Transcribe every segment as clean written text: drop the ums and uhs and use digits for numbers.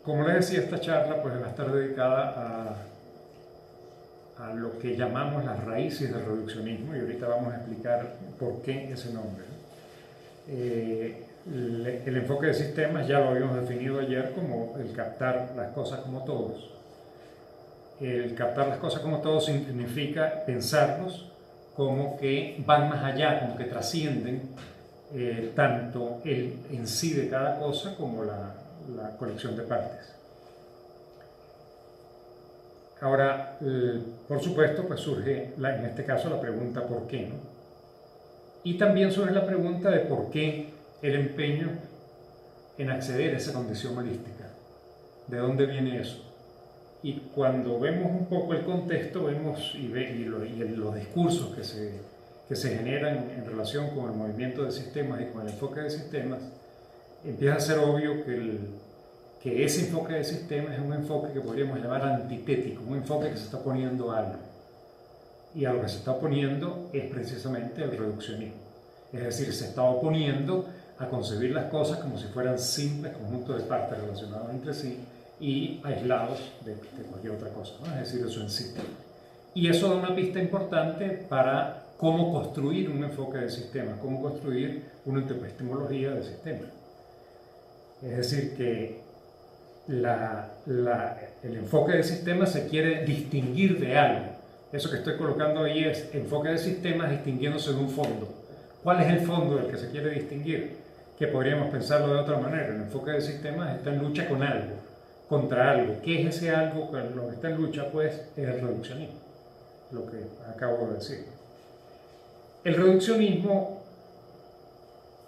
Como les decía, esta charla pues, va a estar dedicada a lo que llamamos las raíces del reduccionismo, y ahorita vamos a explicar por qué ese nombre. El enfoque de sistemas ya lo habíamos definido ayer como el captar las cosas como todos. El captar las cosas como todos significa pensarlos como que van más allá, como que trascienden tanto el en sí de cada cosa como la colección de partes. Ahora, por supuesto, pues surge en este caso la pregunta ¿por qué? ¿No? Y también surge la pregunta de por qué el empeño en acceder a esa condición holística. ¿De dónde viene eso? Y cuando vemos un poco el contexto, vemos y los discursos que se generan en relación con el movimiento de sistemas y con el enfoque de sistemas, empieza a ser obvio que ese enfoque de sistemas es un enfoque que podríamos llamar antitético, un enfoque que se está oponiendo a algo. Y a lo que se está oponiendo es precisamente el reduccionismo. Es decir, se está oponiendo a concebir las cosas como si fueran simples conjuntos de partes relacionados entre sí y aislados de cualquier otra cosa, ¿no? Es decir, eso en sí. Y eso da una pista importante para cómo construir un enfoque de sistema, cómo construir una epistemología de sistema. Es decir, que el enfoque de sistema se quiere distinguir de algo. Eso que estoy colocando ahí es enfoque de sistemas distinguiéndose de un fondo. ¿Cuál es el fondo del que se quiere distinguir? Que podríamos pensarlo de otra manera. El enfoque de sistemas está en lucha con algo, contra algo. ¿Qué es ese algo con lo que está en lucha? Pues es el reduccionismo, lo que acabo de decir. El reduccionismo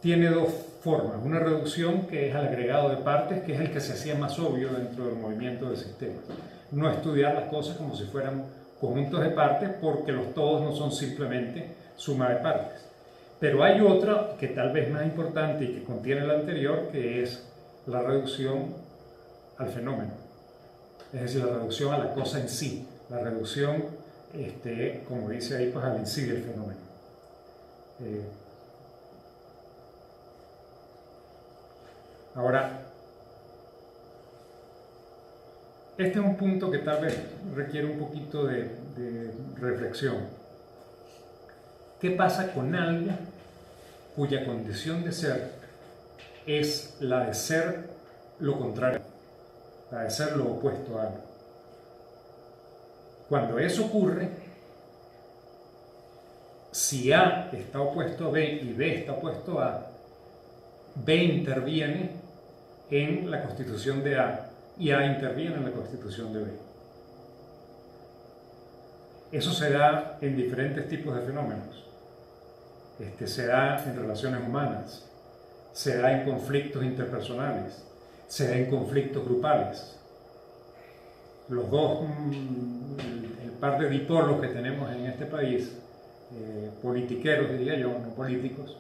tiene dos formas. Una reducción que es al agregado de partes, que es el que se hacía más obvio dentro del movimiento de sistemas. No estudiar las cosas como si fueran conjuntos de partes, porque los todos no son simplemente suma de partes. Pero hay otra que tal vez más importante y que contiene la anterior, que es la reducción al fenómeno. Es decir, la reducción a la cosa en sí. La reducción, como dice ahí, pues al en sí del fenómeno. Ahora, este es un punto que tal vez requiere un poquito de reflexión. ¿Qué pasa con algo cuya condición de ser es la de ser lo contrario, la de ser lo opuesto a algo? Cuando eso ocurre, si A está opuesto a B y B está opuesto a, B interviene en la constitución de A y A interviene en la constitución de B. Eso se da en diferentes tipos de fenómenos. Se da en relaciones humanas, se da en conflictos interpersonales, se da en conflictos grupales. Los dos, el par de dipolos que tenemos en este país, politiqueros diría yo, no políticos,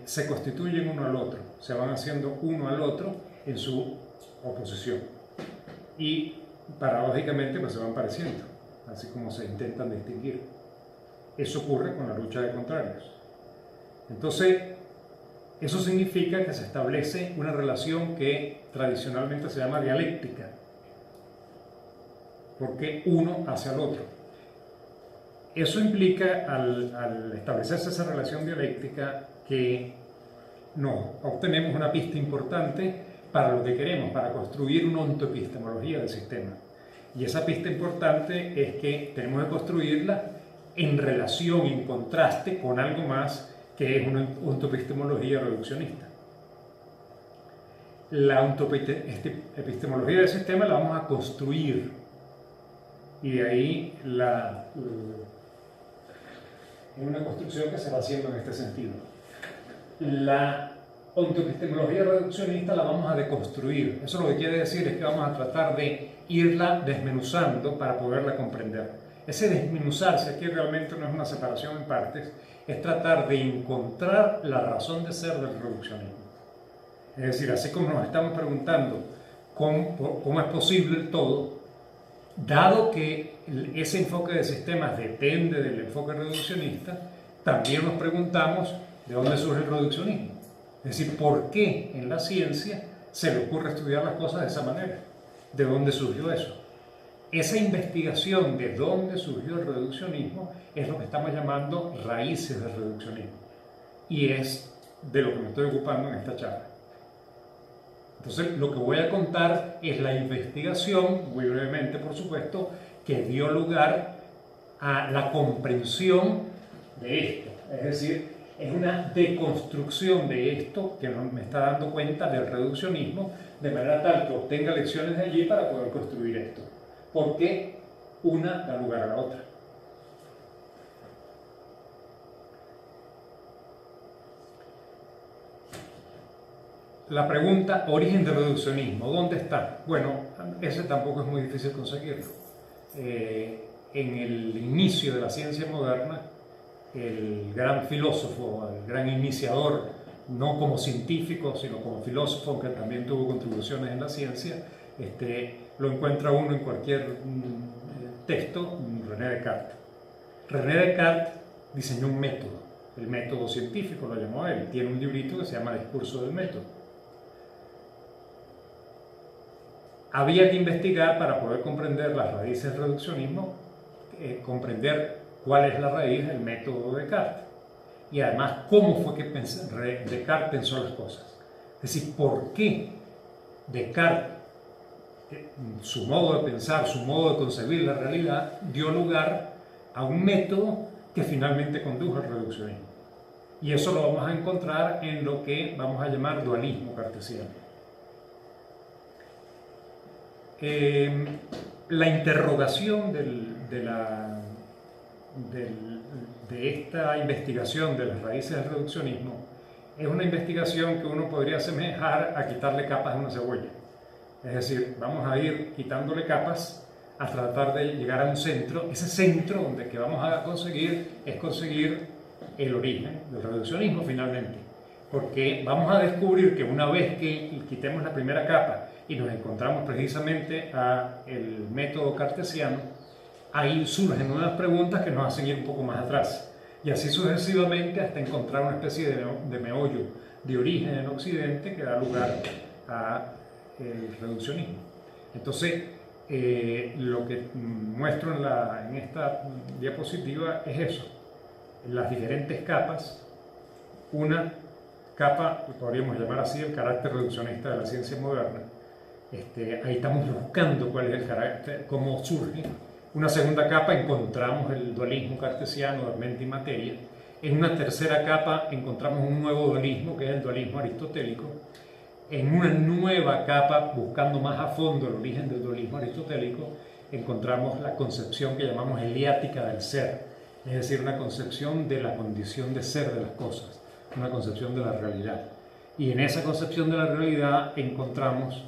se constituyen uno al otro, se van haciendo uno al otro en su oposición. Y paradójicamente pues se van pareciendo, así como se intentan distinguir. Eso ocurre con la lucha de contrarios. Entonces, eso significa que se establece una relación que tradicionalmente se llama dialéctica, porque uno hace al otro. Eso implica, al establecerse esa relación dialéctica, que obtenemos una pista importante para lo que queremos, para construir una ontoepistemología del sistema. Y esa pista importante es que tenemos que construirla en relación, en contraste con algo más que es una ontoepistemología reduccionista. La ontoepistemología del sistema la vamos a construir, y de ahí es una construcción que se va haciendo en este sentido. La ontoepistemología reduccionista la vamos a deconstruir. Eso lo que quiere decir es que vamos a tratar de irla desmenuzando para poderla comprender. Ese desmenuzarse aquí realmente no es una separación en partes, es tratar de encontrar la razón de ser del reduccionismo. Es decir, así como nos estamos preguntando cómo es posible el todo, dado que ese enfoque de sistemas depende del enfoque reduccionista, también nos preguntamos de dónde surge el reduccionismo. Es decir, ¿por qué en la ciencia se le ocurre estudiar las cosas de esa manera. ¿De dónde surgió eso? Esa investigación de dónde surgió el reduccionismo es lo que estamos llamando raíces del reduccionismo. Y es de lo que me estoy ocupando en esta charla. Entonces, lo que voy a contar es la investigación, muy brevemente por supuesto, que dio lugar a la comprensión de esto. Es decir, es una deconstrucción de esto que me está dando cuenta del reduccionismo, de manera tal que obtenga lecciones de allí para poder construir esto. Porque una da lugar a la otra. La pregunta, origen del reduccionismo, ¿dónde está? Bueno, ese tampoco es muy difícil conseguirlo. En el inicio de la ciencia moderna, el gran filósofo, el gran iniciador, no como científico, sino como filósofo, que también tuvo contribuciones en la ciencia, lo encuentra uno en cualquier texto, René Descartes. René Descartes diseñó un método, el método científico lo llamó él, tiene un librito que se llama Discurso del Método. Había que investigar para poder comprender las raíces del reduccionismo, comprender cuál es la raíz del método de Descartes y además cómo fue que Descartes pensó las cosas. Es decir, por qué Descartes, su modo de pensar, su modo de concebir la realidad, dio lugar a un método que finalmente condujo al reduccionismo. Y eso lo vamos a encontrar en lo que vamos a llamar dualismo cartesiano. La interrogación de esta investigación de las raíces del reduccionismo es una investigación que uno podría asemejar a quitarle capas a una cebolla. Es decir, vamos a ir quitándole capas a tratar de llegar a un centro. Ese centro donde que vamos a conseguir es conseguir el origen del reduccionismo finalmente. Porque vamos a descubrir que una vez que quitemos la primera capa y nos encontramos precisamente al método cartesiano, ahí surgen nuevas preguntas que nos hacen ir un poco más atrás. Y así sucesivamente hasta encontrar una especie de meollo de origen en Occidente que da lugar al reduccionismo. Entonces, lo que muestro en esta diapositiva es eso, las diferentes capas. Una capa, que podríamos llamar así, el carácter reduccionista de la ciencia moderna. Ahí estamos buscando cuál es el carácter, cómo surge. Una segunda capa encontramos el dualismo cartesiano de mente y materia. En una tercera capa encontramos un nuevo dualismo, que es el dualismo aristotélico. En una nueva capa, buscando más a fondo el origen del dualismo aristotélico, encontramos la concepción que llamamos heliática del ser, es decir, una concepción de la condición de ser de las cosas, una concepción de la realidad. Y en esa concepción de la realidad encontramos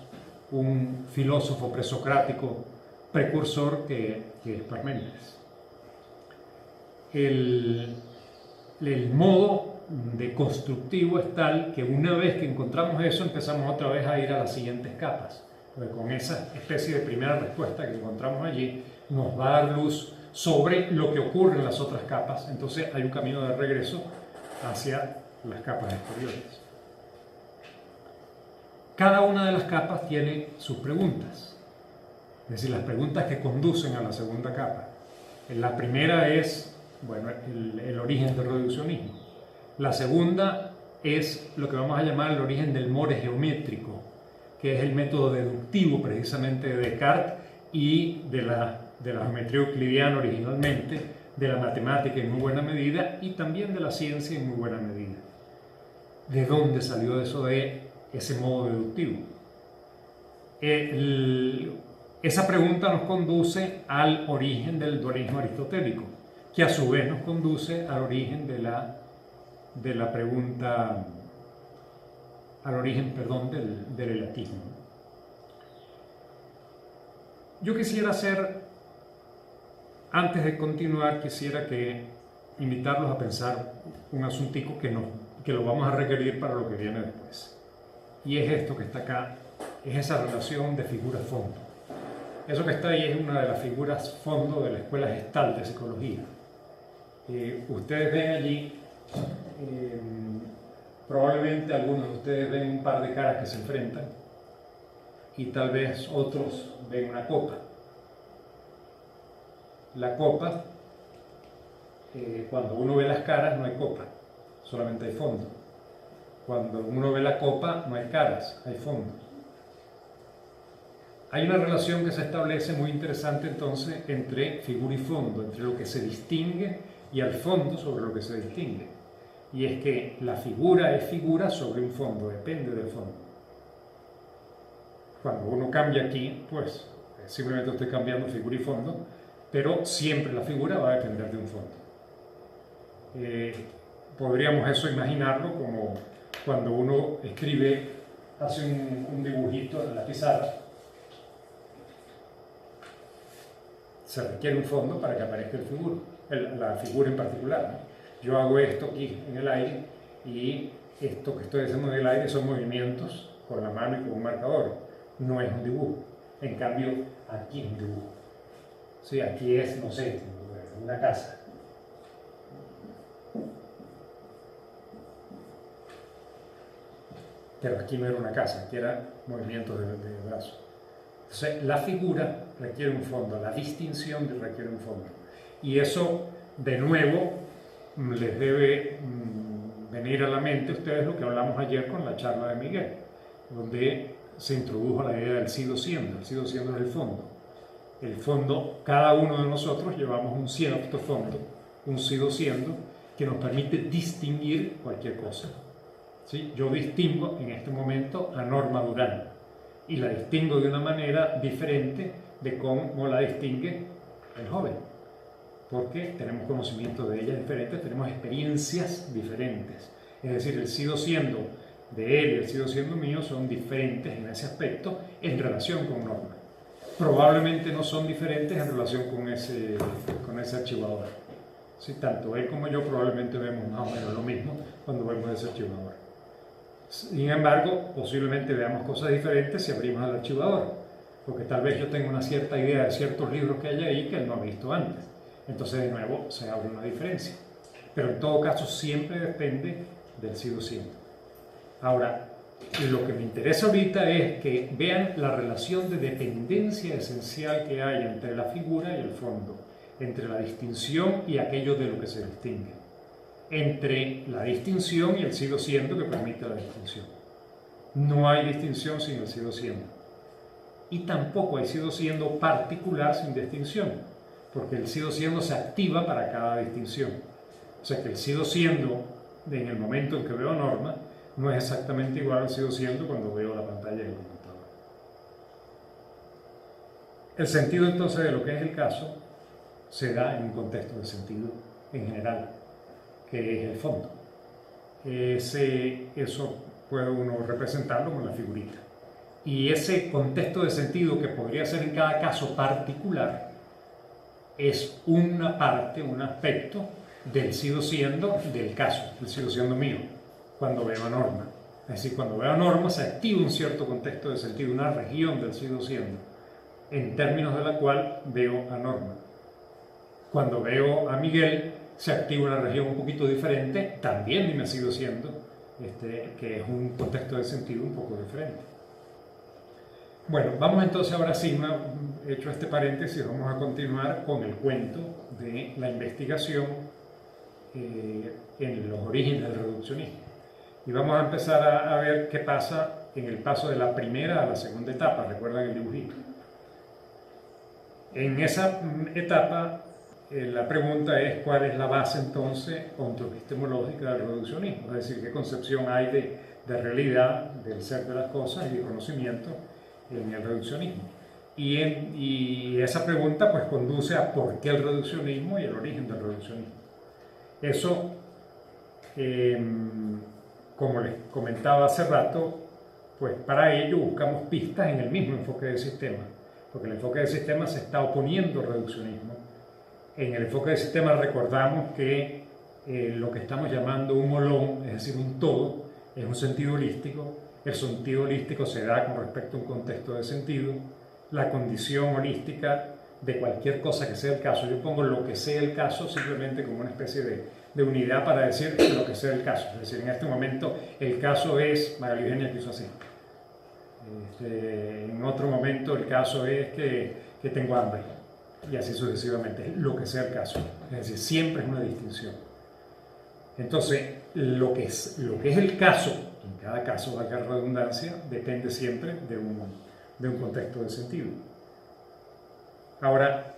un filósofo presocrático precursor que es Parménides. El modo de constructivo es tal que una vez que encontramos eso empezamos otra vez a ir a las siguientes capas. Porque con esa especie de primera respuesta que encontramos allí nos va a dar luz sobre lo que ocurre en las otras capas. Entonces hay un camino de regreso hacia las capas exteriores. Cada una de las capas tiene sus preguntas, es decir, las preguntas que conducen a la segunda capa. La primera es, bueno, el origen del reduccionismo. La segunda es lo que vamos a llamar el origen del more geométrico, que es el método deductivo precisamente de Descartes y de la geometría euclidiana originalmente, de la matemática en muy buena medida y también de la ciencia en muy buena medida. ¿De dónde salió eso de ese modo deductivo? Esa pregunta nos conduce al origen del dualismo aristotélico, que a su vez nos conduce al origen de la pregunta, al origen, perdón, del heliatismo. Yo quisiera hacer, antes de continuar, quisiera invitarlos a pensar un asuntico que lo vamos a requerir para lo que viene después. Y es esto que está acá, es esa relación de figuras-fondo. Eso que está ahí es una de las figuras fondo de la Escuela Gestalt de Psicología. Ustedes ven allí, probablemente algunos de ustedes ven un par de caras que se enfrentan, y tal vez otros ven una copa. La copa, cuando uno ve las caras no hay copa, solamente hay fondo. Cuando uno ve la copa no hay caras, hay fondo. Hay una relación que se establece muy interesante entonces entre figura y fondo, entre lo que se distingue y al fondo sobre lo que se distingue. Y es que la figura es figura sobre un fondo, depende del fondo. Cuando uno cambia aquí, pues simplemente estoy cambiando figura y fondo, pero siempre la figura va a depender de un fondo. Podríamos eso imaginarlo como cuando uno escribe, hace un dibujito en la pizarra, se requiere un fondo para que aparezca la figura en particular, ¿no? Yo hago esto aquí en el aire y esto que estoy haciendo en el aire son movimientos con la mano y con un marcador, no es un dibujo. En cambio, aquí es un dibujo. Sí, aquí es, no sé, una casa. Pero aquí no era una casa, aquí era movimientos de brazo. Entonces, la figura requiere un fondo, la distinción requiere un fondo. Y eso, de nuevo, les debe venir a la mente a ustedes lo que hablamos ayer con la charla de Miguel, donde se introdujo la idea del sido siendo. El sido siendo es el fondo. El fondo, cada uno de nosotros llevamos un cierto fondo, un sido siendo, que nos permite distinguir cualquier cosa. ¿Sí? Yo distingo en este momento a Norma Durán y la distingo de una manera diferente de cómo la distingue el joven, porque tenemos conocimiento de ella diferente, tenemos experiencias diferentes. Es decir, el sido siendo de él y el sido siendo mío son diferentes en ese aspecto en relación con Norma. Probablemente no son diferentes en relación con ese archivador. ¿Sí? Tanto él como yo probablemente vemos más o menos lo mismo cuando vemos ese archivador. Sin embargo, posiblemente veamos cosas diferentes si abrimos el archivador, porque tal vez yo tengo una cierta idea de ciertos libros que hay ahí que él no ha visto antes. Entonces, de nuevo, se abre una diferencia. Pero en todo caso, siempre depende del sido siendo. Ahora, lo que me interesa ahorita es que vean la relación de dependencia esencial que hay entre la figura y el fondo, entre la distinción y aquello de lo que se distingue, entre la distinción y el sido siendo que permite la distinción. No hay distinción sin el sido siendo. Y tampoco hay sido siendo particular sin distinción, porque el sido siendo se activa para cada distinción. O sea que el sido siendo, en el momento en que veo Norma, no es exactamente igual al sido siendo cuando veo la pantalla del computador. El sentido entonces de lo que es el caso se da en un contexto de sentido en general, que es el fondo. Eso puede uno representarlo con la figurita. Y ese contexto de sentido, que podría ser en cada caso particular, es una parte, un aspecto del sido siendo del caso, del sido siendo mío, cuando veo a Norma. Es decir, cuando veo a Norma se activa un cierto contexto de sentido, una región del sido siendo, en términos de la cual veo a Norma. Cuando veo a Miguel se activa una región un poquito diferente, también de mi sido siendo, que es un contexto de sentido un poco diferente. Bueno, vamos entonces ahora sí, hecho este paréntesis, vamos a continuar con el cuento de la investigación en los orígenes del reduccionismo. Y vamos a empezar a ver qué pasa en el paso de la primera a la segunda etapa. ¿Recuerdan el dibujito? En esa etapa, la pregunta es cuál es la base entonces ontoepistemológica del reduccionismo, es decir, qué concepción hay de realidad, del ser de las cosas y de conocimiento en el reduccionismo. Y esa pregunta pues conduce a por qué el reduccionismo y el origen del reduccionismo. Eso, como les comentaba hace rato, pues para ello buscamos pistas en el mismo enfoque del sistema, porque el enfoque del sistema se está oponiendo al reduccionismo. En el enfoque del sistema recordamos que lo que estamos llamando un holón, es decir, un todo, es un sentido holístico. El sentido holístico se da con respecto a un contexto de sentido. La condición holística de cualquier cosa que sea el caso, yo pongo lo que sea el caso simplemente como una especie de unidad para decir lo que sea el caso. Es decir, en este momento el caso es, María Eugenia que hizo así. En otro momento el caso es que tengo hambre, y así sucesivamente, lo que sea el caso. Es decir, siempre es una distinción. Entonces, lo que es el caso, en cada caso, valga la redundancia, depende siempre de un contexto de sentido. Ahora,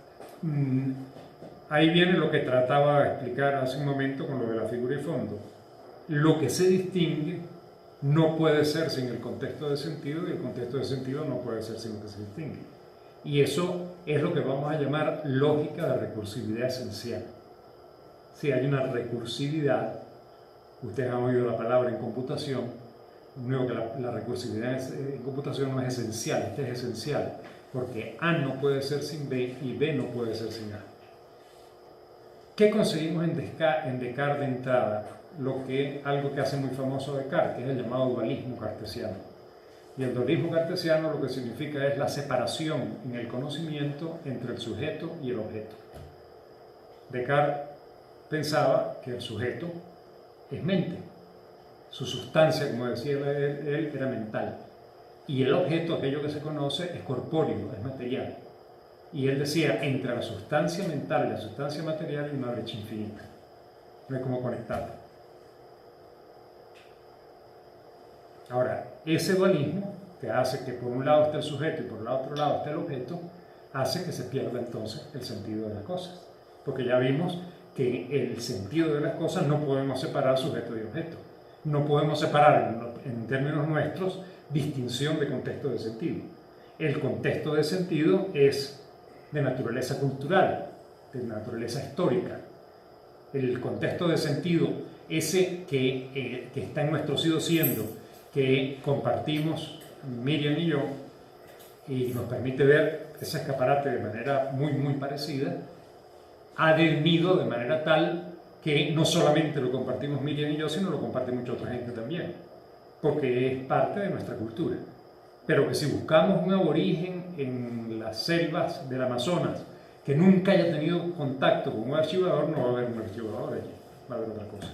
ahí viene lo que trataba de explicar hace un momento con lo de la figura y fondo. Lo que se distingue no puede ser sin el contexto de sentido, y el contexto de sentido no puede ser sin lo que se distingue. Y eso es lo que vamos a llamar lógica de recursividad esencial. Si hay una recursividad, ustedes han oído la palabra en computación, luego que la recursividad en computación no es esencial, este es esencial, porque A no puede ser sin B y B no puede ser sin A. ¿Qué conseguimos en Descartes de entrada? Algo que hace muy famoso Descartes, que es el llamado dualismo cartesiano. Y el dualismo cartesiano lo que significa es la separación en el conocimiento entre el sujeto y el objeto. Descartes pensaba que el sujeto es mente, su sustancia, como decía él, era mental, y el objeto, aquello que se conoce, es corpóreo, es material. Y él decía, entre la sustancia mental y la sustancia material hay una brecha infinita, no hay cómo conectarla. Ahora, ese dualismo, que hace que por un lado esté el sujeto y por el otro lado esté el objeto, hace que se pierda entonces el sentido de las cosas, porque ya vimos que el sentido de las cosas no podemos separar sujeto y objeto. No podemos separar, en términos nuestros, distinción de contexto de sentido. El contexto de sentido es de naturaleza cultural, de naturaleza histórica. El contexto de sentido, ese que está en nuestro sido siendo, que compartimos Miriam y yo, y nos permite ver ese escaparate de manera muy, muy parecida, ha devenido de manera tal que no solamente lo compartimos Miriam y yo, sino lo comparte mucha otra gente también, porque es parte de nuestra cultura. Pero que si buscamos un aborigen en las selvas del Amazonas que nunca haya tenido contacto con un archivador, no va a haber un archivador allí, va a haber otra cosa.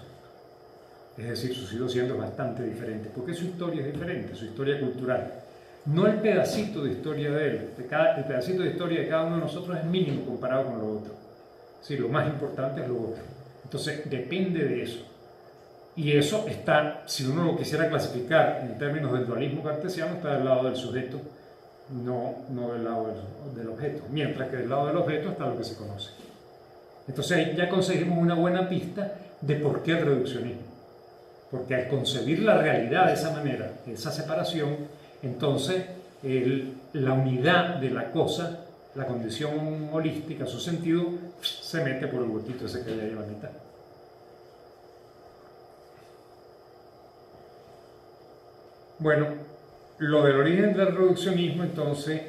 Es decir, su sido siendo es bastante diferente, porque su historia es diferente, su historia cultural. No el pedacito de historia de él, el pedacito de historia de cada uno de nosotros es mínimo comparado con lo otro. Sí, lo más importante es lo otro. Entonces, depende de eso. Y eso está, si uno lo quisiera clasificar en términos del dualismo cartesiano, está del lado del sujeto, no del lado del objeto. Mientras que del lado del objeto está lo que se conoce. Entonces, ahí ya conseguimos una buena pista de por qué el reduccionismo. Porque al concebir la realidad de esa manera, esa separación, entonces la unidad de la cosa, la condición holística, su sentido, se mete por el huequito ese que hay ahí a la mitad. Bueno, lo del origen del reduccionismo, entonces,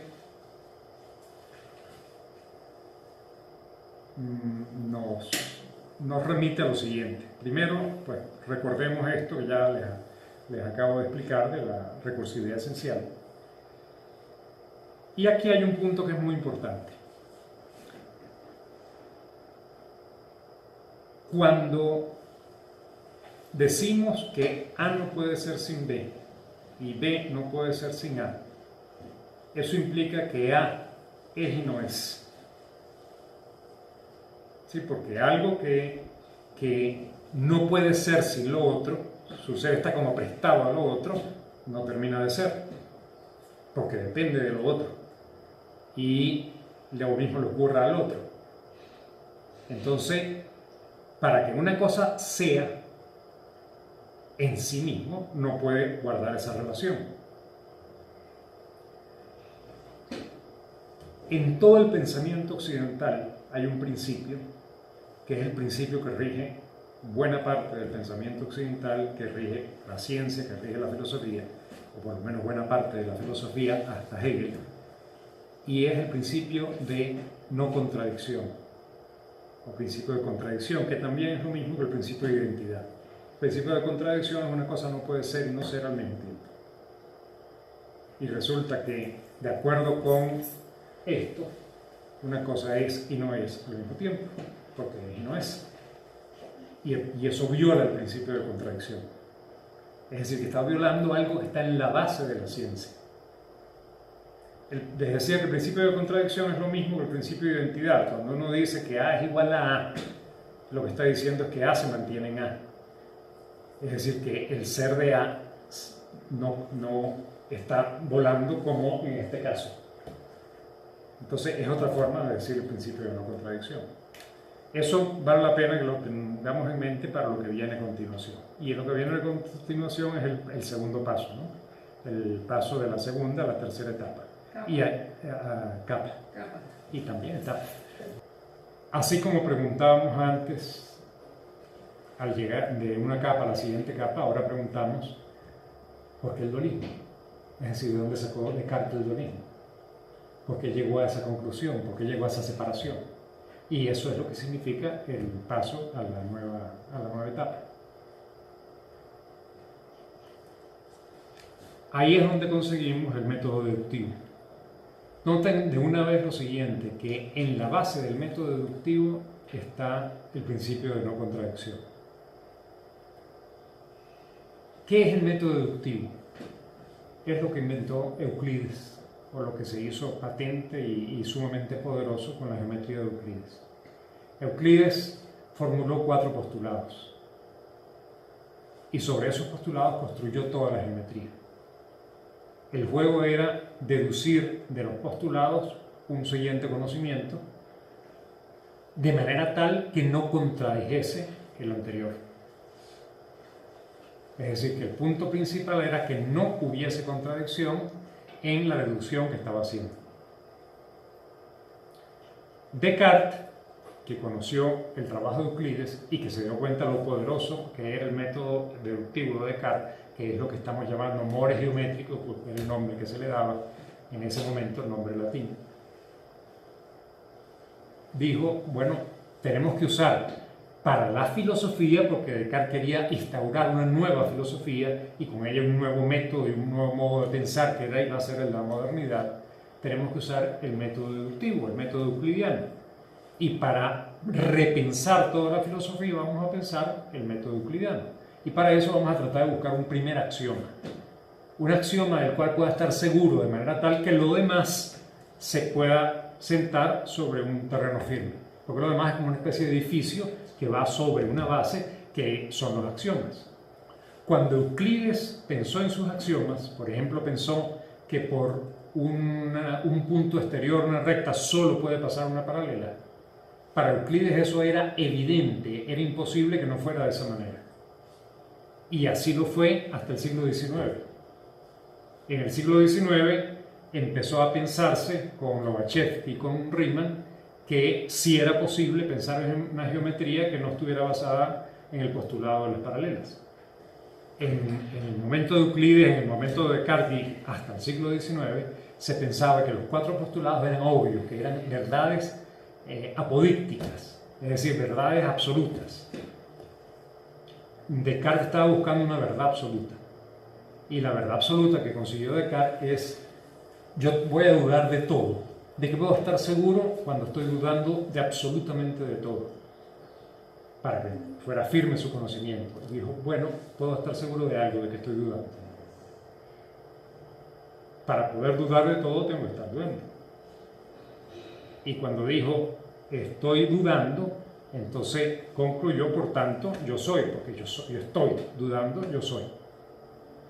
nos remite a lo siguiente. Primero, pues, recordemos esto que ya les acabo de explicar de la recursividad esencial. Y aquí hay un punto que es muy importante. Cuando decimos que A no puede ser sin B y B no puede ser sin A, eso implica que A es y no es. ¿Sí? Porque algo que no puede ser sin lo otro, su ser está como prestado a lo otro, no termina de ser, porque depende de lo otro. Y lo mismo le ocurra al otro. Entonces, para que una cosa sea en sí mismo, no puede guardar esa relación. En todo el pensamiento occidental hay un principio, que es el principio que rige buena parte del pensamiento occidental, que rige la ciencia, que rige la filosofía, o por lo menos buena parte de la filosofía hasta Hegel, y es el principio de no contradicción, o principio de contradicción, que también es lo mismo que el principio de identidad. El principio de contradicción es una cosa no puede ser y no ser al mismo tiempo. Y resulta que, de acuerdo con esto, una cosa es y no es al mismo tiempo, porque es y no es. Y eso viola el principio de contradicción. Es decir, que está violando algo que está en la base de la ciencia. Les decía que el principio de contradicción es lo mismo que el principio de identidad. Cuando uno dice que A es igual a A, lo que está diciendo es que A se mantiene en A. Es decir, que el ser de A no está volando como en este caso. Entonces es otra forma de decir el principio de no contradicción. Eso vale la pena que lo tengamos en mente para lo que viene a continuación. Y lo que viene a continuación es el segundo paso, ¿no? El paso de la segunda a la tercera etapa. Capa. Y capa. Y también etapa. Así como preguntábamos antes, al llegar de una capa a la siguiente capa, ahora preguntamos ¿por qué el dualismo? Es decir, ¿de dónde sacó Descartes el dualismo? ¿Por qué llegó a esa conclusión? ¿Por qué llegó a esa separación? Y eso es lo que significa el paso a la nueva etapa. Ahí es donde conseguimos el método deductivo. Noten de una vez lo siguiente, que en la base del método deductivo está el principio de no contradicción. ¿Qué es el método deductivo? Es lo que inventó Euclides, o lo que se hizo patente y sumamente poderoso con la geometría de Euclides. Euclides formuló 4 postulados, y sobre esos postulados construyó toda la geometría. El juego era deducir de los postulados un siguiente conocimiento, de manera tal que no contradijese el anterior. Es decir, que el punto principal era que no hubiese contradicción en la deducción que estaba haciendo. Descartes, que conoció el trabajo de Euclides y que se dio cuenta de lo poderoso que era el método deductivo de Descartes, que es lo que estamos llamando mores geométricos, porque era el nombre que se le daba en ese momento, el nombre latino, dijo, bueno, tenemos que usar para la filosofía, porque Descartes quería instaurar una nueva filosofía y con ella un nuevo método y un nuevo modo de pensar que iba a ser el de la modernidad, tenemos que usar el método deductivo, el método euclidiano. Y para repensar toda la filosofía vamos a pensar el método euclidiano. Y para eso vamos a tratar de buscar un primer axioma. Un axioma del cual pueda estar seguro de manera tal que lo demás se pueda sentar sobre un terreno firme. Porque lo demás es como una especie de edificio que va sobre una base que son los axiomas. Cuando Euclides pensó en sus axiomas, por ejemplo, pensó que por un punto exterior, una recta, solo puede pasar una paralela. Para Euclides eso era evidente, era imposible que no fuera de esa manera. Y así lo fue hasta el siglo XIX. En el siglo XIX empezó a pensarse con Lobachevsky y con Riemann que sí era posible pensar en una geometría que no estuviera basada en el postulado de las paralelas. En el momento de Euclides, en el momento de Descartes y hasta el siglo XIX, se pensaba que los 4 postulados eran obvios, que eran verdades apodícticas, es decir, verdades absolutas. Descartes estaba buscando una verdad absoluta. Y la verdad absoluta que consiguió Descartes es: yo voy a dudar de todo. ¿De qué puedo estar seguro cuando estoy dudando de absolutamente de todo? Para que fuera firme su conocimiento. Dijo, bueno, puedo estar seguro de algo, de que estoy dudando. Para poder dudar de todo tengo que estar dudando. Y cuando dijo, estoy dudando, entonces concluyó, por tanto, yo soy, porque yo estoy dudando, yo soy.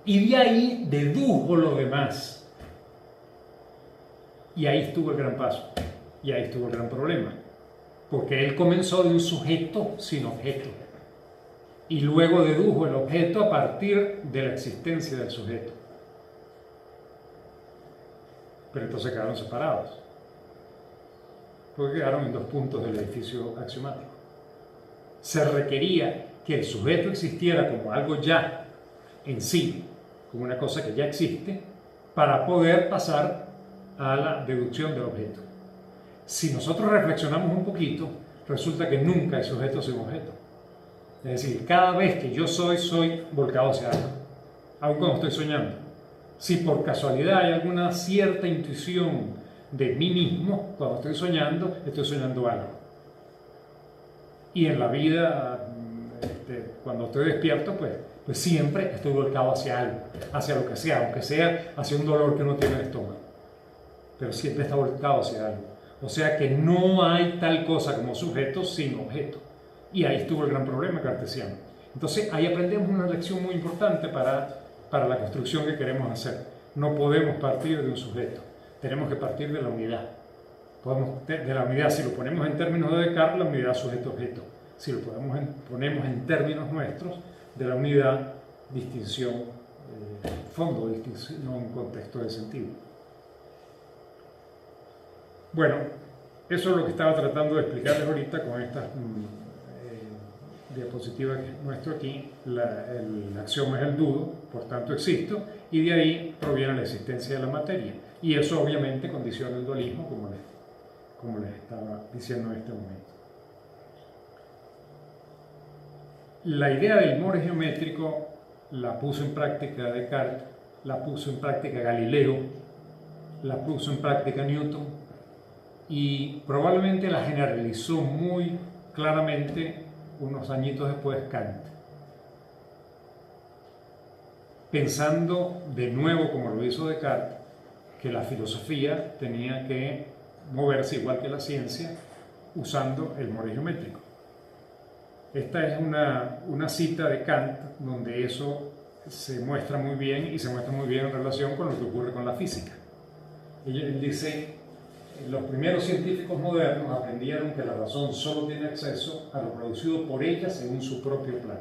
Y de ahí dedujo lo demás. Y ahí estuvo el gran paso, y ahí estuvo el gran problema, porque él comenzó de un sujeto sin objeto, y luego dedujo el objeto a partir de la existencia del sujeto. Pero entonces quedaron separados, porque quedaron en 2 puntos del edificio axiomático. Se requería que el sujeto existiera como algo ya en sí, como una cosa que ya existe, para poder pasar a la deducción del objeto. Si nosotros reflexionamos un poquito, resulta que nunca hay sujeto sin objeto. Es decir, cada vez que yo soy volcado hacia algo, aun cuando estoy soñando. Si por casualidad hay alguna cierta intuición de mí mismo, cuando estoy soñando algo. Y en la vida, cuando estoy despierto, pues siempre estoy volcado hacia algo, hacia lo que sea, aunque sea hacia un dolor que no tiene el estómago. pero siempre está volcado hacia algo. O sea que no hay tal cosa como sujeto sin objeto. Y ahí estuvo el gran problema cartesiano. Entonces ahí aprendemos una lección muy importante para la construcción que queremos hacer. No podemos partir de un sujeto, tenemos que partir de la unidad. De la unidad, si lo ponemos en términos de Descartes, la unidad sujeto-objeto. Si lo ponemos en términos nuestros, de la unidad, distinción, fondo, distinción, un contexto de sentido. Bueno, eso es lo que estaba tratando de explicarles ahorita con estas diapositivas que muestro aquí. El axioma es el dudo, por tanto existo, y de ahí proviene la existencia de la materia. Y eso obviamente condiciona el dualismo, como les estaba diciendo en este momento. La idea del more geométrico la puso en práctica Descartes, la puso en práctica Galileo, la puso en práctica Newton y probablemente la generalizó muy claramente unos añitos después Kant. Pensando de nuevo, como lo hizo Descartes, que la filosofía tenía que moverse igual que la ciencia usando el more geométrico. Esta es una cita de Kant donde eso se muestra muy bien y se muestra muy bien en relación con lo que ocurre con la física. Él dice, los primeros científicos modernos aprendieron que la razón solo tiene acceso a lo producido por ella según su propio plan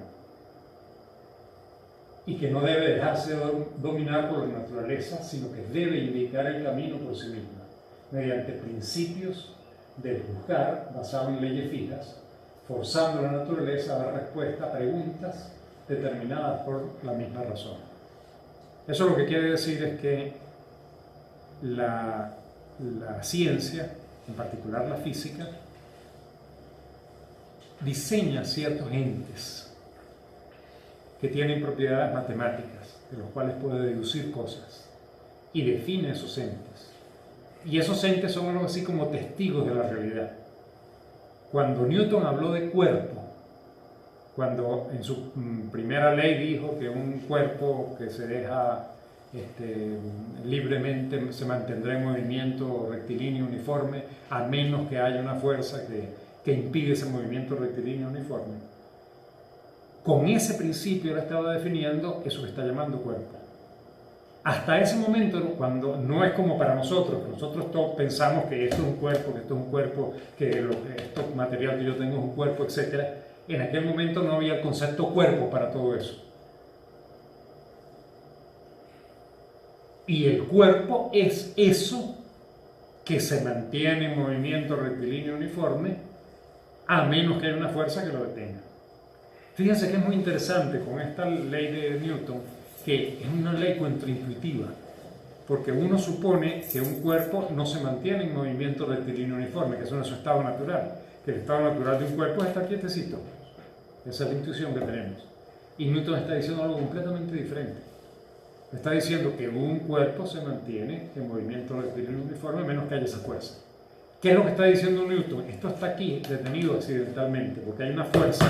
y que no debe dejarse dominar por la naturaleza, sino que debe indicar el camino por sí misma, mediante principios del juzgar basado en leyes fijas, forzando a la naturaleza a dar respuesta a preguntas determinadas por la misma razón. Eso lo que quiere decir es que la ciencia, en particular la física, diseña ciertos entes que tienen propiedades matemáticas, de los cuales puede deducir cosas, y define esos entes. Y esos entes son algo así como testigos de la realidad. Cuando Newton habló de cuerpo, cuando en su primera ley dijo que un cuerpo que se deja libremente se mantendrá en movimiento rectilíneo uniforme, a menos que haya una fuerza que impide ese movimiento rectilíneo uniforme. Con ese principio él estaba definiendo eso que está llamando cuerpo. Hasta ese momento, cuando no es como para nosotros, que nosotros todos pensamos que esto es un cuerpo, que esto es un cuerpo, que esto material que yo tengo es un cuerpo, etc. En aquel momento no había el concepto cuerpo para todo eso. Y el cuerpo es eso que se mantiene en movimiento rectilíneo uniforme, a menos que haya una fuerza que lo detenga. Fíjense que es muy interesante con esta ley de Newton, que es una ley contraintuitiva, porque uno supone que un cuerpo no se mantiene en movimiento rectilíneo uniforme, que eso no es su estado natural, que el estado natural de un cuerpo es estar quietecito. Esa es la intuición que tenemos. Y Newton está diciendo algo completamente diferente. Está diciendo que un cuerpo se mantiene en movimiento rectilíneo uniforme, menos que haya esa fuerza. ¿Qué es lo que está diciendo Newton? Esto está aquí detenido accidentalmente, porque hay una fuerza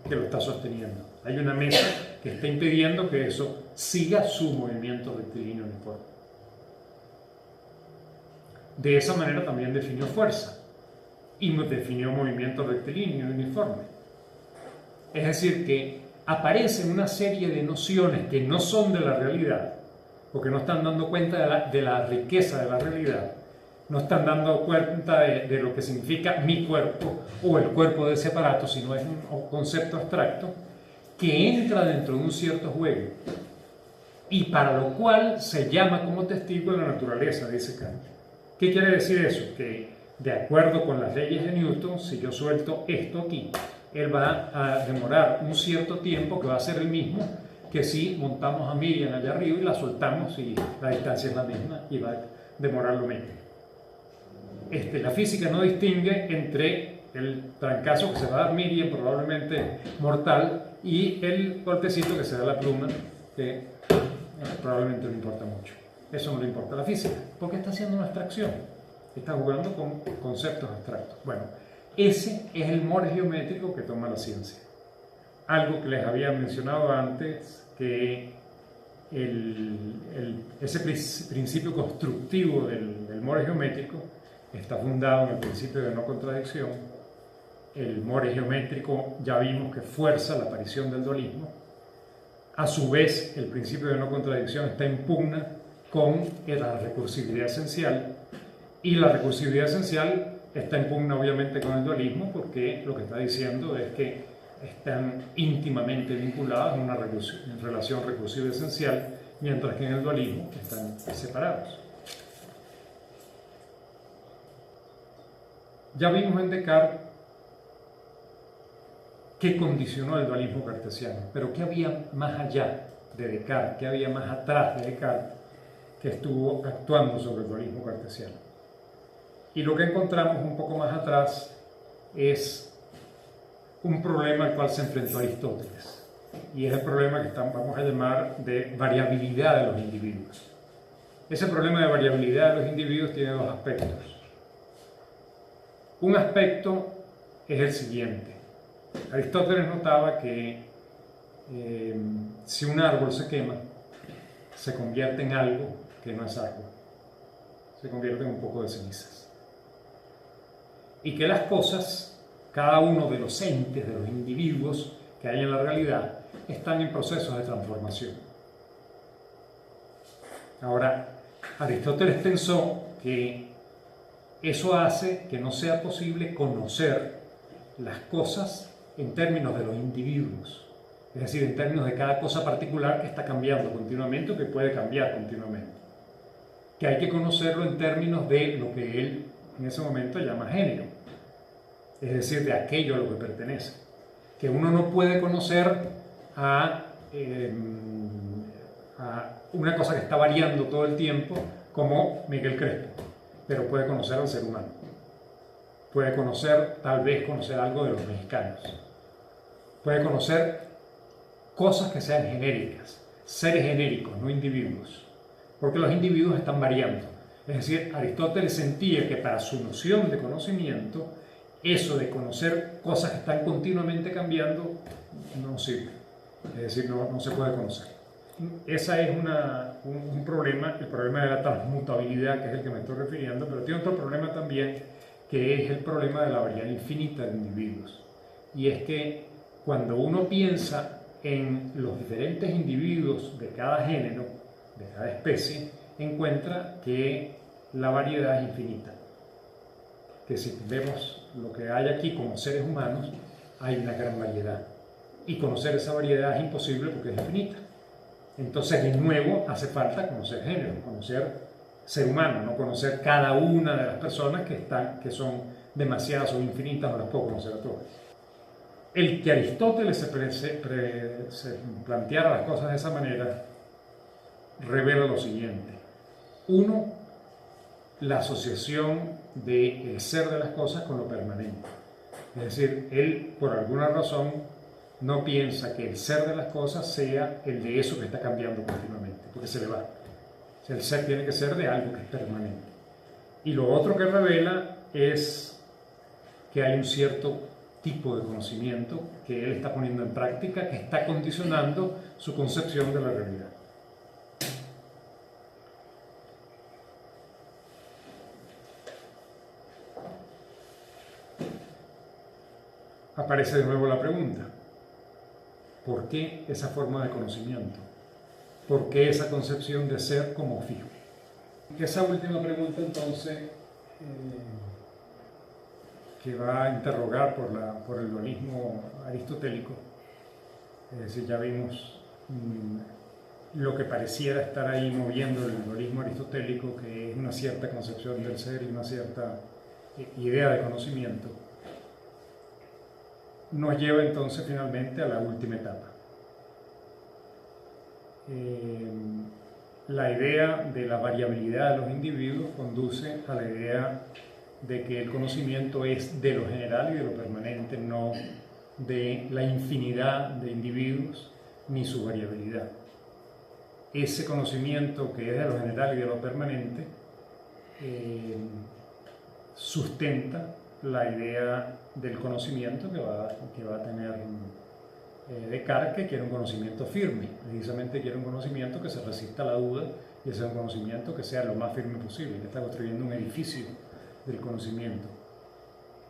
que lo está sosteniendo. Hay una mesa que está impidiendo que eso siga su movimiento rectilíneo uniforme. De esa manera también definió fuerza y definió movimiento rectilíneo uniforme. Es decir, que aparecen una serie de nociones que no son de la realidad, porque no están dando cuenta de la riqueza de la realidad, no están dando cuenta de lo que significa mi cuerpo o el cuerpo de ese aparato, sino es un concepto abstracto que entra dentro de un cierto juego y para lo cual se llama como testigo de la naturaleza, dice Kant. ¿Qué quiere decir eso? Que de acuerdo con las leyes de Newton, si yo suelto esto aquí, él va a demorar un cierto tiempo que va a ser el mismo que si montamos a Miriam allá arriba y la soltamos y la distancia es la misma y va a demorar lo mismo. La física no distingue entre el trancazo que se va a dar Miriam, probablemente mortal, y el golpecito que se da a la pluma, que probablemente no importa mucho. Eso no le importa a la física, porque está haciendo una abstracción, está jugando con conceptos abstractos. Bueno, ese es el more geométrico que toma la ciencia. Algo que les había mencionado antes, que ese principio constructivo del more geométrico está fundado en el principio de no contradicción. El more geométrico ya vimos que fuerza la aparición del dualismo. A su vez, el principio de no contradicción está en pugna con la recursividad esencial, y la recursividad esencial está en pugna obviamente con el dualismo, porque lo que está diciendo es que están íntimamente vinculadas en una relación recursiva esencial, mientras que en el dualismo están separados. Ya vimos en Descartes qué condicionó el dualismo cartesiano, pero qué había más allá de Descartes, qué había más atrás de Descartes que estuvo actuando sobre el dualismo cartesiano. Y lo que encontramos un poco más atrás es un problema al cual se enfrentó Aristóteles, y es el problema que vamos a llamar de variabilidad de los individuos. Ese problema de variabilidad de los individuos tiene dos aspectos. Un aspecto es el siguiente. Aristóteles notaba que si un árbol se quema, se convierte en algo que no es agua, se convierte en un poco de cenizas. Y que las cosas, cada uno de los entes, de los individuos que hay en la realidad, están en procesos de transformación. Ahora, Aristóteles pensó que eso hace que no sea posible conocer las cosas en términos de los individuos, es decir, en términos de cada cosa particular que está cambiando continuamente o que puede cambiar continuamente. Que hay que conocerlo en términos de lo que él en ese momento llama género, es decir, de aquello a lo que pertenece. Que uno no puede conocer a una cosa que está variando todo el tiempo como Miguel Crespo, pero puede conocer al ser humano. Puede conocer, tal vez conocer algo de los mexicanos. Puede conocer cosas que sean genéricas, seres genéricos, no individuos, porque los individuos están variando. Es decir, Aristóteles sentía que para su noción de conocimiento, eso de conocer cosas que están continuamente cambiando no sirve. Es decir, no se puede conocer. Ese es un problema, el problema de la transmutabilidad, que es el que me estoy refiriendo, pero tiene otro problema también, que es el problema de la variedad infinita de individuos. Y es que cuando uno piensa en los diferentes individuos de cada género, de cada especie, encuentra que la variedad es infinita. Que si vemos lo que hay aquí como seres humanos, hay una gran variedad. Y conocer esa variedad es imposible porque es infinita. Entonces, de nuevo, hace falta conocer género, conocer ser humano, no conocer cada una de las personas que son demasiadas o infinitas, no las puedo conocer a todas. El que Aristóteles se planteara las cosas de esa manera revela lo siguiente. Uno, la asociación del ser de las cosas con lo permanente. Es decir, él, por alguna razón, no piensa que el ser de las cosas sea el de eso que está cambiando continuamente, porque se le va. O sea, el ser tiene que ser de algo que es permanente. Y lo otro que revela es que hay un cierto tipo de conocimiento que él está poniendo en práctica, que está condicionando su concepción de la realidad. Aparece de nuevo la pregunta: ¿por qué esa forma de conocimiento? ¿Por qué esa concepción de ser como fijo? Esa última pregunta, entonces, que va a interrogar por el dualismo aristotélico, es decir, ya vimos lo que pareciera estar ahí moviendo el dualismo aristotélico, que es una cierta concepción del ser y una cierta idea de conocimiento, nos lleva entonces finalmente a la última etapa. La idea de la variabilidad de los individuos conduce a la idea de que el conocimiento es de lo general y de lo permanente, no de la infinidad de individuos ni su variabilidad. Ese conocimiento que es de lo general y de lo permanente sustenta la idea del conocimiento que va a tener Descartes, que quiere un conocimiento firme, precisamente quiere un conocimiento que se resista a la duda y ese es un conocimiento que sea lo más firme posible, que está construyendo un edificio del conocimiento.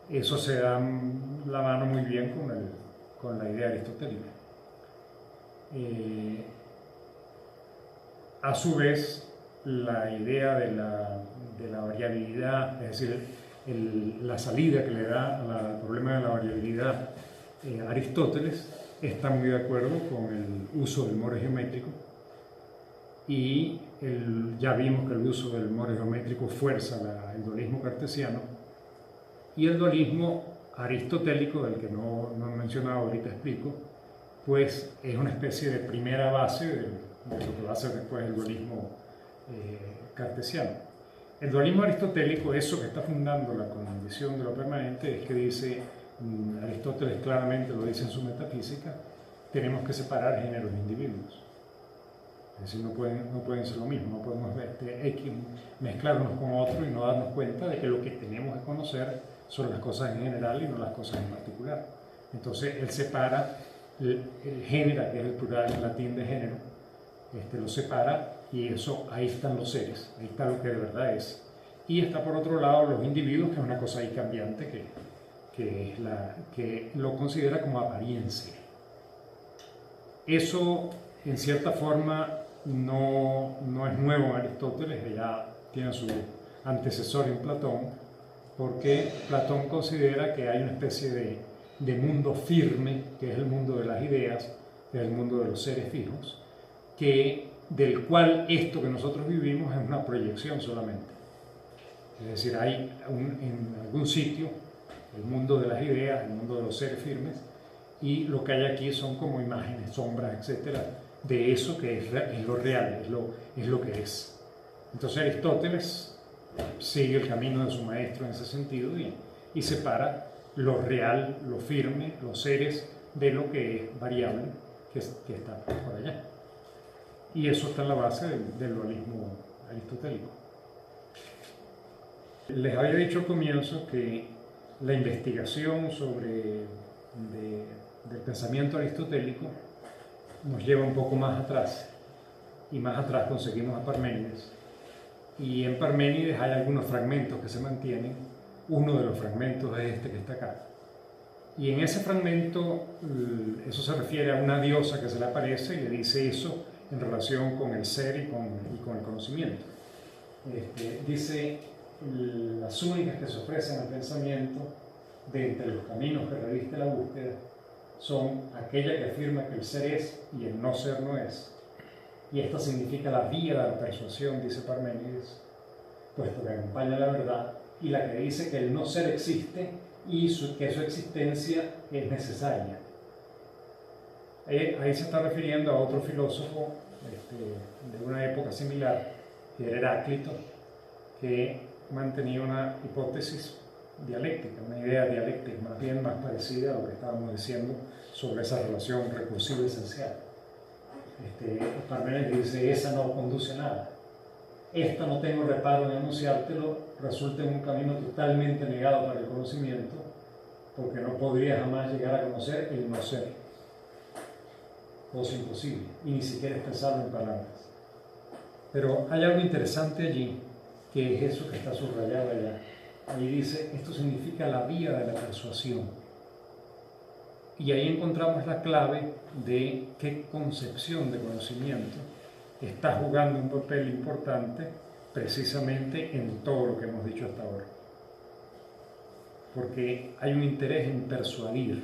Eso se da la mano muy bien con la idea aristotélica. A su vez, la idea de la variabilidad, es decir, la salida que le da al problema de la variabilidad Aristóteles, está muy de acuerdo con el uso del more geométrico y ya vimos que el uso del more geométrico fuerza el dualismo cartesiano y el dualismo aristotélico, del que no he mencionado, ahorita explico, pues es una especie de primera base de lo que va a ser después el dualismo cartesiano. El dualismo aristotélico, eso que está fundando la condición de lo permanente, es que dice, Aristóteles claramente lo dice en su metafísica, tenemos que separar géneros de individuos. Es decir, no pueden ser lo mismo, no podemos mezclarnos con otro y no darnos cuenta de que lo que tenemos que conocer son las cosas en general y no las cosas en particular. Entonces él separa el género, que es el plural en latín de género, lo separa y eso, ahí están los seres, ahí está lo que de verdad es. Y está por otro lado los individuos, que es una cosa ahí cambiante que lo considera como apariencia. Eso, en cierta forma, no es nuevo en Aristóteles, ya tiene su antecesor en Platón, porque Platón considera que hay una especie de mundo firme, que es el mundo de las ideas, que es el mundo de los seres fijos, del cual esto que nosotros vivimos es una proyección solamente. Es decir, hay en algún sitio el mundo de las ideas, el mundo de los seres firmes, y lo que hay aquí son como imágenes, sombras, etcétera, de eso que es lo real, es lo que es. Entonces Aristóteles sigue el camino de su maestro en ese sentido y separa lo real, lo firme, los seres, de lo que es variable, que está por allá. Y eso está en la base del dualismo aristotélico. Les había dicho al comienzo que la investigación del pensamiento aristotélico nos lleva un poco más atrás, y más atrás conseguimos a Parménides. Y en Parménides hay algunos fragmentos que se mantienen. Uno de los fragmentos es este que está acá. Y en ese fragmento, eso se refiere a una diosa que se le aparece y le dice eso en relación con el ser y con el conocimiento. Dice, las únicas que se ofrecen al pensamiento de entre los caminos que reviste la búsqueda son aquella que afirma que el ser es y el no ser no es. Y esta significa la vía de la persuasión, dice Parménides, puesto que acompaña la verdad, y la que dice que el no ser existe y que su existencia es necesaria. Ahí se está refiriendo a otro filósofo de una época similar, que era Heráclito, que mantenía una hipótesis dialéctica, una idea dialéctica más bien más parecida a lo que estábamos diciendo sobre esa relación recursiva esencial. Parménides dice, esa no conduce a nada. Esta no tengo reparo en anunciártelo, resulta en un camino totalmente negado para el conocimiento, porque no podría jamás llegar a conocer el no ser. Cosa imposible, y ni siquiera expresarlo en palabras. Pero hay algo interesante allí, que es eso que está subrayado allá. Ahí dice, esto significa la vía de la persuasión. Y ahí encontramos la clave de qué concepción de conocimiento está jugando un papel importante precisamente en todo lo que hemos dicho hasta ahora. Porque hay un interés en persuadir.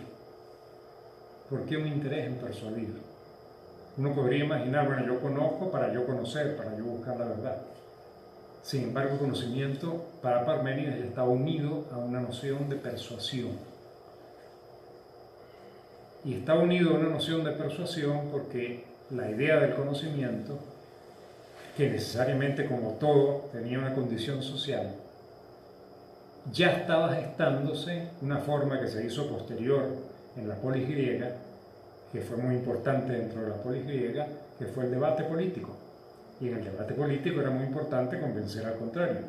¿Por qué un interés en persuadir? Uno podría imaginar, bueno, yo conozco para yo conocer, para yo buscar la verdad. Sin embargo, el conocimiento para Parménides está unido a una noción de persuasión. Y está unido a una noción de persuasión porque la idea del conocimiento, que necesariamente como todo tenía una condición social, ya estaba gestándose una forma que se hizo posterior en la polis griega, que fue muy importante dentro de la polis griega, que fue el debate político. Y en el debate político era muy importante convencer al contrario,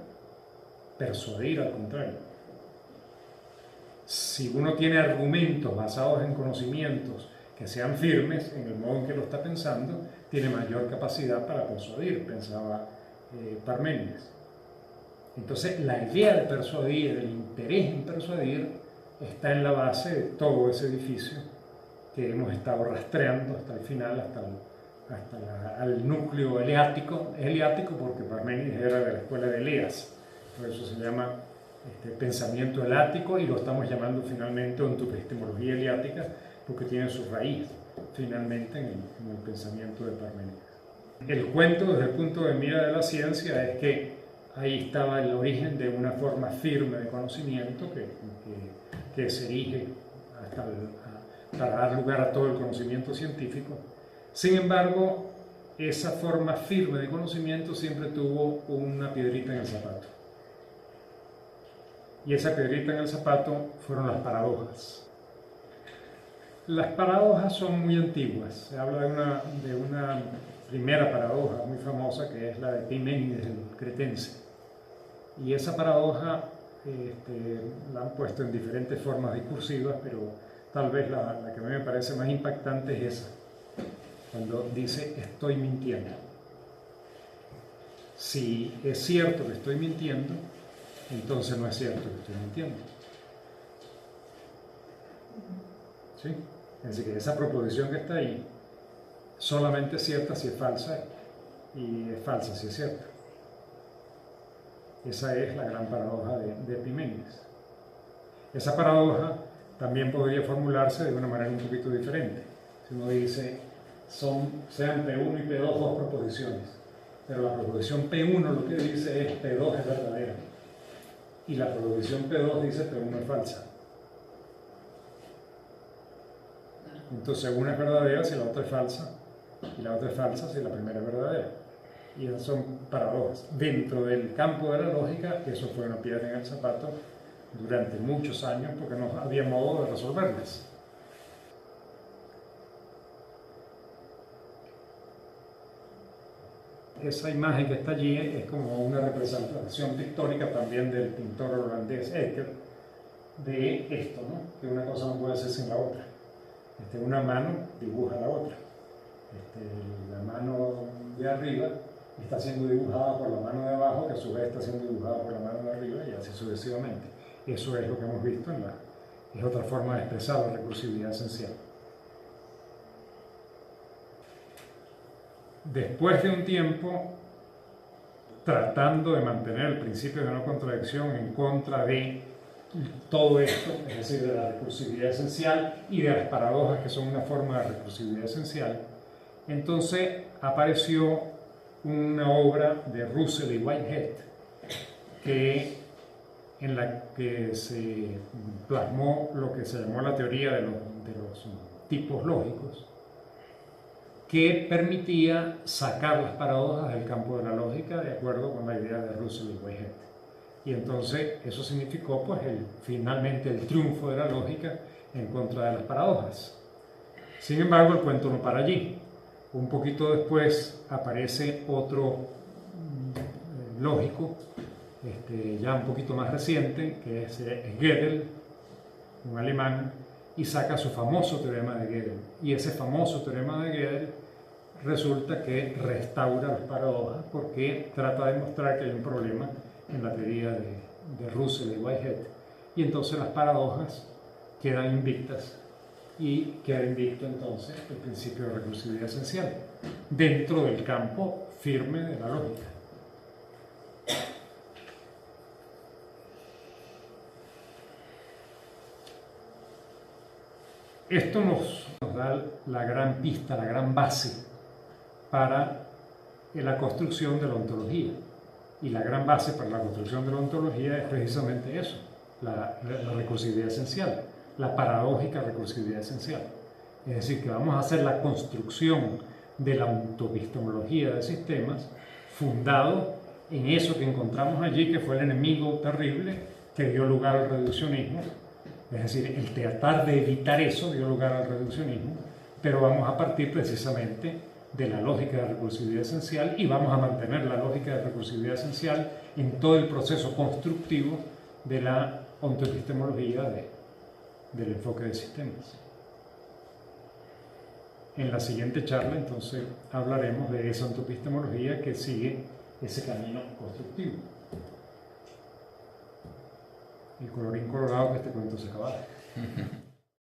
persuadir al contrario. Si uno tiene argumentos basados en conocimientos que sean firmes en el modo en que lo está pensando, tiene mayor capacidad para persuadir, pensaba Parménides. Entonces, la idea de persuadir, el interés en persuadir, está en la base de todo ese edificio que hemos estado rastreando hasta el final, hasta el núcleo eleático. Es eleático porque Parménides era de la escuela de Eleas, por eso se llama pensamiento elático, y lo estamos llamando finalmente ontoepistemología eleática, porque tiene su raíz finalmente en el pensamiento de Parménides. El cuento desde el punto de mira de la ciencia es que ahí estaba el origen de una forma firme de conocimiento que se erige para dar lugar a todo el conocimiento científico. Sin embargo, esa forma firme de conocimiento siempre tuvo una piedrita en el zapato. Y esa piedrita en el zapato fueron las paradojas. Las paradojas son muy antiguas. Se habla de una primera paradoja muy famosa, que es la de Epimenides el cretense. Y esa paradoja la han puesto en diferentes formas discursivas, pero tal vez la que a mí me parece más impactante es esa, cuando dice estoy mintiendo. Si es cierto que estoy mintiendo, entonces no es cierto que estoy mintiendo. ¿Sí? Es decir, que esa proposición que está ahí solamente es cierta si es falsa, y es falsa si es cierta. Esa es la gran paradoja de Epimenides. Esa paradoja también podría formularse de una manera un poquito diferente. Si uno dice, sean P1 y P2 dos proposiciones, pero la proposición P1 lo que dice es P2 es verdadera, y la proposición P2 dice P1 es falsa. Entonces una es verdadera si la otra es falsa, y la otra es falsa si la primera es verdadera. Y esas son paradojas. Dentro del campo de la lógica, eso fue una piedra en el zapato durante muchos años, porque no había modo de resolverlas. Esa imagen que está allí es como una representación pictórica también del pintor holandés Ecker, de esto, ¿no? Que una cosa no puede ser sin la otra. Una mano dibuja la otra. La mano de arriba está siendo dibujada por la mano de abajo, que a su vez está siendo dibujada por la mano de arriba, y así sucesivamente. Eso es lo que hemos visto es otra forma de expresar la recursividad esencial. Después de un tiempo, tratando de mantener el principio de no contradicción en contra de todo esto, es decir, de la recursividad esencial y de las paradojas, que son una forma de recursividad esencial, entonces apareció una obra de Russell y Whitehead, en la que se plasmó lo que se llamó la teoría de los tipos lógicos, que permitía sacar las paradojas del campo de la lógica de acuerdo con la idea de Russell y Whitehead. Y entonces eso significó pues finalmente el triunfo de la lógica en contra de las paradojas. Sin embargo, el cuento no para allí. Un poquito después aparece otro lógico, ya un poquito más reciente, que es Gödel, un alemán, y saca su famoso teorema de Gödel. Y ese famoso teorema de Gödel resulta que restaura las paradojas, porque trata de mostrar que hay un problema en la teoría de Russell y Whitehead. Y entonces las paradojas quedan invictas, y queda invicto entonces el principio de recursividad esencial dentro del campo firme de la lógica. Esto nos da la gran pista, la gran base para la construcción de la ontología. Y la gran base para la construcción de la ontología es precisamente eso, la recursividad esencial, la paradójica recursividad esencial. Es decir, que vamos a hacer la construcción de la ontoepistemología de sistemas fundado en eso que encontramos allí, que fue el enemigo terrible que dio lugar al reduccionismo. Es decir, el tratar de evitar eso dio lugar al reduccionismo, pero vamos a partir precisamente de la lógica de recursividad esencial, y vamos a mantener la lógica de recursividad esencial en todo el proceso constructivo de la ontoepistemología del enfoque de sistemas. En la siguiente charla, entonces, hablaremos de esa antropistemología que sigue ese camino constructivo. Y colorín colorado que este cuento se acaba.